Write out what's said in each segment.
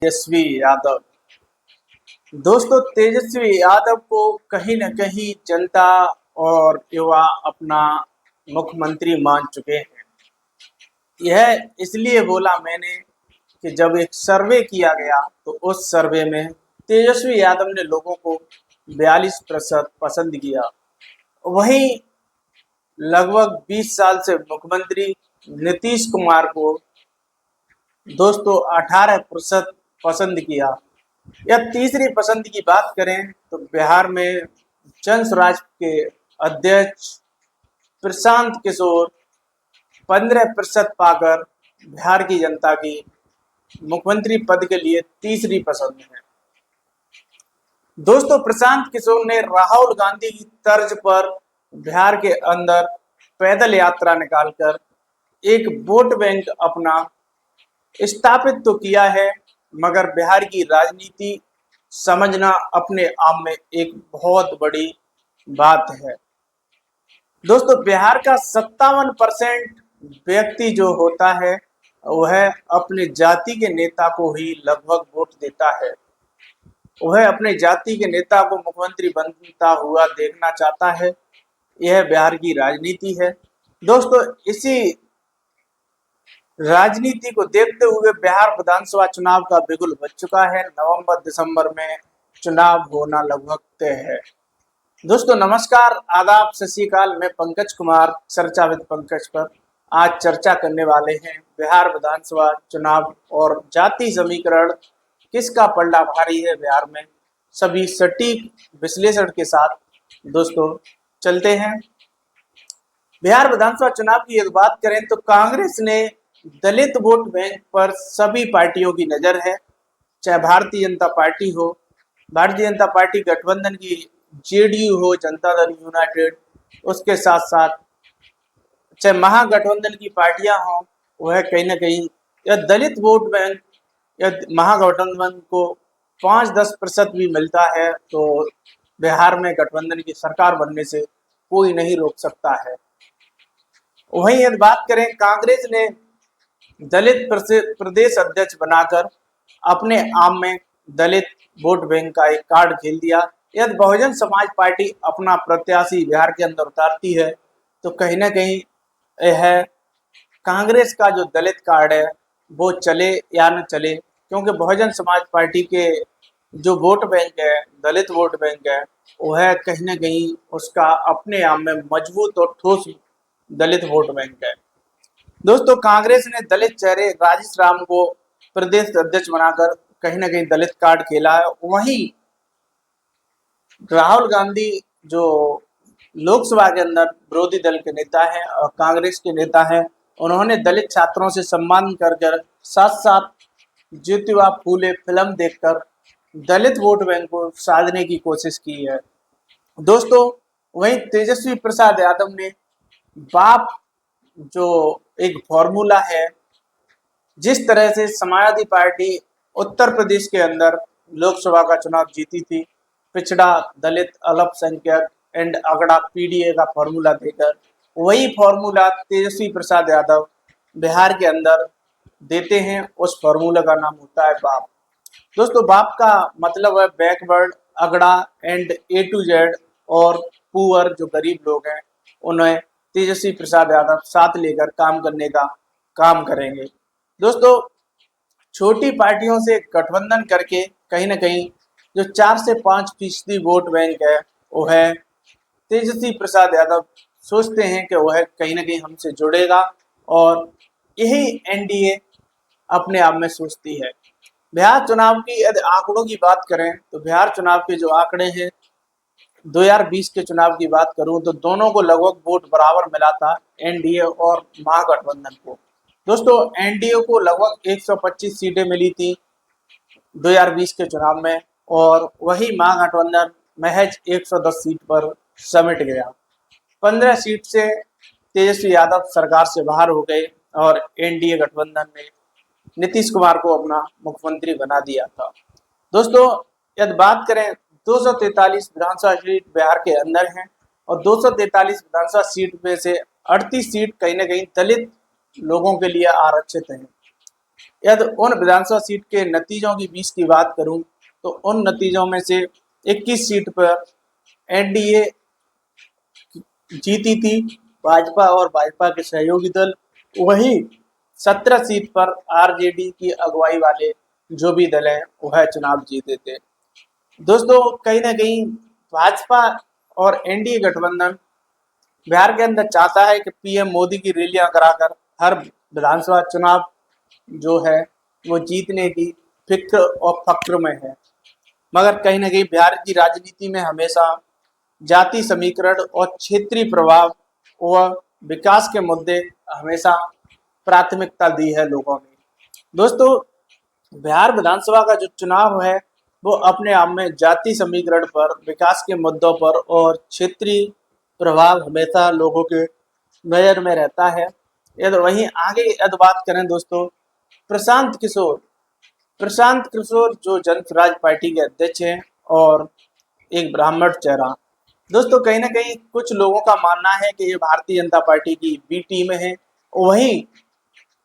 तेजस्वी यादव। दोस्तों, तेजस्वी यादव को कहीं न कहीं जनता और युवा अपना मुख्यमंत्री मान चुके हैं। यह इसलिए बोला मैंने कि जब एक सर्वे किया गया तो उस सर्वे में तेजस्वी यादव ने लोगों को 42% पसंद किया। वहीं लगभग 20 साल से मुख्यमंत्री नीतीश कुमार को दोस्तों 18% पसंद किया। या तीसरी पसंद की बात करें तो बिहार में जन स्वराज के अध्यक्ष प्रशांत किशोर 15% पाकर बिहार की जनता की मुख्यमंत्री पद के लिए तीसरी पसंद है। दोस्तों, प्रशांत किशोर ने राहुल गांधी की तर्ज पर बिहार के अंदर पैदल यात्रा निकालकर एक वोट बैंक अपना स्थापित तो किया है, मगर बिहार की राजनीति समझना अपने आप में एक बहुत बड़ी बात है। दोस्तों, बिहार का 57% व्यक्ति जो होता है वह अपने जाति के नेता को ही लगभग वोट देता है। वह अपने जाति के नेता को मुख्यमंत्री बनता हुआ देखना चाहता है। यह बिहार की राजनीति है। दोस्तों, इसी राजनीति को देखते हुए बिहार विधानसभा चुनाव का बिगुल बज चुका है। नवंबर दिसंबर में चुनाव होना लगभग तय है। दोस्तों नमस्कार, आदाब, सत श्री अकाल। मैं पंकज कुमार, चर्चा विद पंकज पर आज चर्चा करने वाले हैं बिहार विधानसभा चुनाव और जाति समीकरण किसका पलड़ा भारी है बिहार में, सभी सटीक विश्लेषण के साथ दोस्तों चलते हैं। बिहार विधानसभा चुनाव की यदि बात करें तो कांग्रेस ने दलित वोट बैंक पर सभी पार्टियों की नजर है, चाहे भारतीय जनता पार्टी हो, भारतीय जनता पार्टी गठबंधन की जेडीयू हो, जनता दल यूनाइटेड, उसके साथ साथ चाहे महागठबंधन की पार्टियां हों, वह कहीं ना कहीं या दलित वोट बैंक या महागठबंधन को 5-10% भी मिलता है तो बिहार में गठबंधन की सरकार बनने से कोई नहीं रोक सकता है। वहीं यदि बात करें, कांग्रेस ने दलित प्रदेश अध्यक्ष बनाकर अपने आप में दलित वोट बैंक का एक कार्ड खेल दिया। यदि बहुजन समाज पार्टी अपना प्रत्याशी बिहार के अंदर उतारती है तो कहीं ना कहीं यह कांग्रेस का जो दलित कार्ड है वो चले या न चले, क्योंकि बहुजन समाज पार्टी के जो वोट बैंक है, दलित वोट बैंक है, वह कहीं ना कहीं उसका अपने आप में मजबूत और ठोस दलित वोट बैंक है। दोस्तों, कांग्रेस ने दलित चेहरे राजेश राम को प्रदेश अध्यक्ष बनाकर कहीं ना कहीं दलित कार्ड खेला है। वहीं राहुल गांधी जो लोकसभा के अंदर विरोधी दल के नेता हैं और कांग्रेस के नेता हैं, उन्होंने दलित छात्रों से सम्मान कर साथ साथ ज्योतिबा फूले फिल्म देखकर दलित वोट बैंक को साधने की कोशिश की है। दोस्तों, वहीं तेजस्वी प्रसाद यादव ने बाप जो एक फॉर्मूला है, जिस तरह से समाजवादी पार्टी उत्तर प्रदेश के अंदर लोकसभा का चुनाव जीती थी, पिछड़ा, दलित, अल्पसंख्यक एंड अगड़ा पीडीए का फॉर्मूला देकर, वही फॉर्मूला तेजस्वी प्रसाद यादव बिहार के अंदर देते हैं। उस फॉर्मूला का नाम होता है बाप। दोस्तों, बाप का मतलब है बैकवर्ड, अगड़ा एंड ए टू जेड और पुअर जो गरीब लोग हैं उन्हें तेजस्वी प्रसाद यादव साथ लेकर काम करने का काम करेंगे। दोस्तों, छोटी पार्टियों से गठबंधन करके कहीं ना कहीं जो 4 से 5% वोट बैंक है वो है तेजस्वी प्रसाद यादव सोचते हैं कि वह कहीं ना कहीं हमसे जुड़ेगा और यही एनडीए अपने आप में सोचती है। बिहार चुनाव की यदि आंकड़ों की बात करें तो बिहार चुनाव के जो आंकड़े हैं, 2020 के चुनाव की बात करूं तो दोनों को लगभग वोट बराबर मिला था, एनडीए और महागठबंधन को। दोस्तों, एनडीए को लगभग 125 सीटें मिली थी 2020 के चुनाव में और वही महागठबंधन महज 110 सीट पर समेट गया। 15 सीट से तेजस्वी यादव सरकार से बाहर हो गए और एनडीए गठबंधन ने नीतीश कुमार को अपना मुख्यमंत्री बना दिया था। दोस्तों, यदि बात करें 243 विधानसभा सीट बिहार के अंदर हैं और 243 विधानसभा सीट में से 38 सीट कहीं ना कहीं दलित लोगों के लिए आरक्षित हैं। यदि उन विधानसभा सीट के नतीजों की 20 की बात करूं तो उन नतीजों में से 21 सीट पर एनडीए जीती थी, भाजपा और भाजपा के सहयोगी दल। वहीं 17 सीट पर आरजेडी की अगुवाई वाले जो भी दल हैं वह चुनाव जीते थे। दोस्तों कहीं ना कहीं भाजपा और एनडीए गठबंधन बिहार के अंदर चाहता है कि पीएम मोदी की रैलियां कराकर हर विधानसभा चुनाव जो है वो जीतने की फिक्र और फक्र में है। मगर कहीं ना कहीं बिहार की राजनीति में हमेशा जाति समीकरण और क्षेत्रीय प्रभाव व विकास के मुद्दे हमेशा प्राथमिकता दी है लोगों ने। दोस्तों बिहार विधानसभा का जो चुनाव है वो अपने आप में जाति समीकरण पर, विकास के मुद्दों पर और क्षेत्रीय प्रभाव हमेशा लोगों के नजर में रहता है। यदि वहीं आगे यदि बात करें दोस्तों, प्रशांत किशोर प्रशांत किशोर जो जनसुराज पार्टी के अध्यक्ष हैं और एक ब्राह्मण चेहरा। दोस्तों कहीं ना कहीं कुछ लोगों का मानना है कि ये भारतीय जनता पार्टी की बी टीम है। वहीं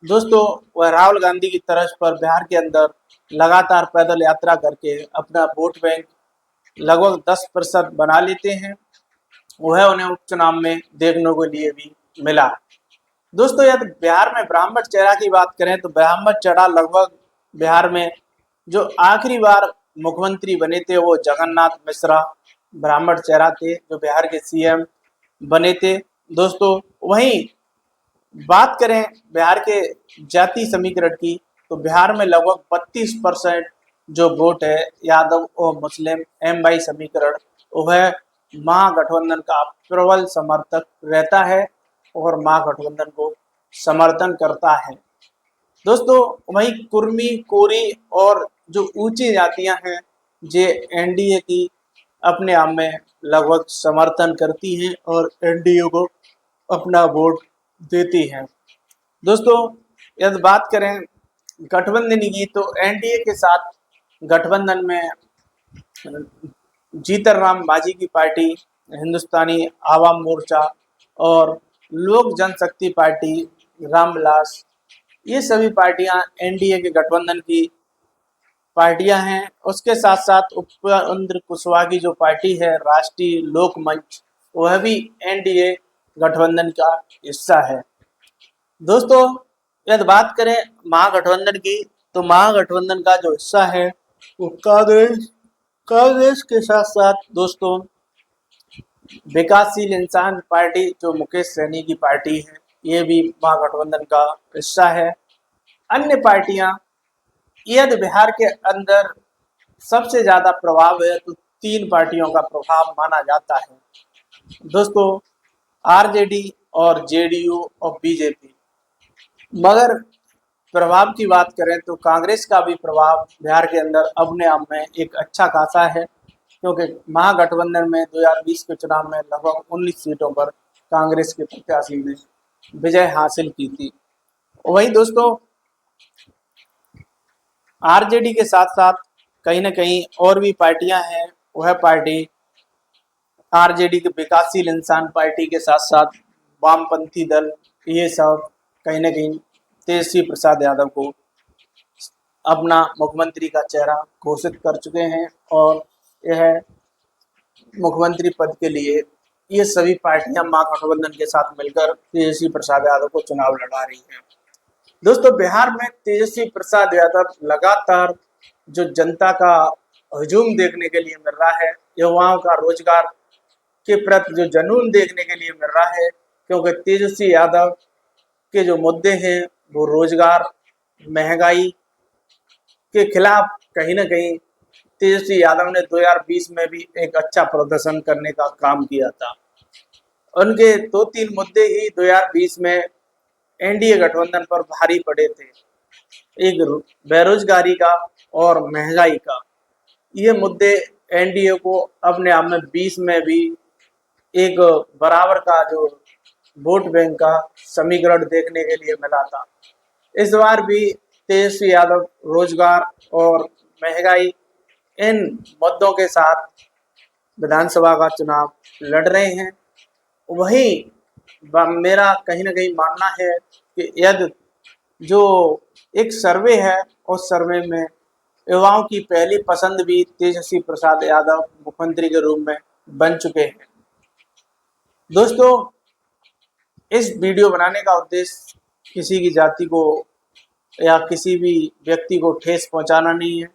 दोस्तों वह राहुल गांधी की तर्ज पर बिहार के अंदर लगातार पैदल यात्रा करके अपना वोट बैंक लगभग 10% बना लेते हैं। वह उन्हें उपचुनाव में देखने को लिए भी मिला। दोस्तों यदि बिहार में ब्राह्मण चेहरा की बात करें तो ब्राह्मण चेहरा लगभग बिहार में जो आखिरी बार मुख्यमंत्री बने थे वो जगन्नाथ मिश्रा ब्राह्मण चेहरा थे जो बिहार के सीएम बने थे। दोस्तों वहीं बात करें बिहार के जाति समीकरण की तो बिहार में लगभग 32% जो वोट है यादव और मुस्लिम एम वाई समीकरण वह महागठबंधन का प्रबल समर्थक रहता है और महागठबंधन को समर्थन करता है। दोस्तों वहीं कुर्मी, कोरी और जो ऊंची जातियां हैं जे एनडीए की अपने आप में लगभग समर्थन करती हैं और एनडीए को अपना वोट देती हैं। दोस्तों यदि बात करें गठबंधन की तो एनडीए के साथ गठबंधन में जीतन राम मांझी की पार्टी, हिंदुस्तानी आवाम मोर्चा और लोक जनशक्ति पार्टी रामविलास, ये सभी पार्टियां एनडीए के गठबंधन की पार्टियां हैं। उसके साथ साथ उपेंद्र कुशवाहा की जो पार्टी है राष्ट्रीय लोक मंच वह भी एनडीए गठबंधन का हिस्सा है। दोस्तों यदि बात करें महागठबंधन की तो महागठबंधन का जो हिस्सा है वो कांग्रेस के साथ साथ दोस्तों विकासशील इंसान पार्टी जो मुकेश सहनी की पार्टी है ये भी महागठबंधन का हिस्सा है। अन्य पार्टियां यदि बिहार के अंदर सबसे ज्यादा प्रभाव है तो 3 पार्टियों का प्रभाव माना जाता है दोस्तों, आरजेडी और जेडीयू और बीजेपी। मगर प्रभाव की बात करें तो कांग्रेस का भी प्रभाव बिहार के अंदर अपने आप में एक अच्छा खासा है क्योंकि महागठबंधन में 2020 के चुनाव में लगभग 19 सीटों पर कांग्रेस के प्रत्याशी ने विजय हासिल की थी। वहीं दोस्तों आरजेडी के साथ साथ कहीं ना कहीं और भी पार्टियां हैं। वह पार्टी आरजेडी के विकासशील इंसान पार्टी के साथ साथ वामपंथी दल, ये सब कहीं ना कहीं तेजस्वी प्रसाद यादव को अपना मुख्यमंत्री का चेहरा घोषित कर चुके हैं और यह मुख्यमंत्री पद के लिए ये सभी पार्टियां महागठबंधन के साथ मिलकर तेजस्वी प्रसाद यादव को चुनाव लड़ा रही हैं। दोस्तों बिहार में तेजस्वी प्रसाद यादव लगातार जो जनता का हजूम देखने के लिए मिल रहा है, युवाओं का रोजगार के प्रति जो जुनून देखने के लिए मिल रहा है क्योंकि तेजस्वी यादव के जो मुद्दे हैं वो रोजगार, महंगाई के खिलाफ कहीं ना कहीं तेजस्वी यादव ने 2020 में भी एक अच्छा प्रदर्शन करने का काम किया था। उनके 2-3 मुद्दे ही 2020 में एनडीए गठबंधन पर भारी पड़े थे, एक बेरोजगारी का और महंगाई का। ये मुद्दे एनडीए को अपने आप में 20 में भी एक बराबर का जो वोट बैंक का समीकरण देखने के लिए मिला था। इस बार भी तेजस्वी यादव रोजगार और महंगाई इन मुद्दों के साथ विधानसभा का चुनाव लड़ रहे हैं। वहीं मेरा कहीं ना कहीं मानना है कि यदि जो एक सर्वे है, उस सर्वे में युवाओं की पहली पसंद भी तेजस्वी प्रसाद यादव मुख्यमंत्री के रूप में बन चुके हैं। दोस्तों, इस वीडियो बनाने का उद्देश्य किसी की जाति को या किसी भी व्यक्ति को ठेस पहुंचाना नहीं है,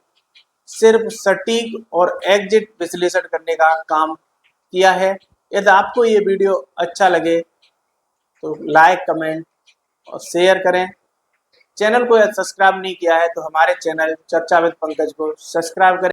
सिर्फ सटीक और एग्जिट विश्लेषण करने का काम किया है। यदि आपको ये वीडियो अच्छा लगे तो लाइक, कमेंट और शेयर करें। चैनल को यदि सब्सक्राइब नहीं किया है तो हमारे चैनल चर्चा विद पंकज को सब्सक्राइब करें।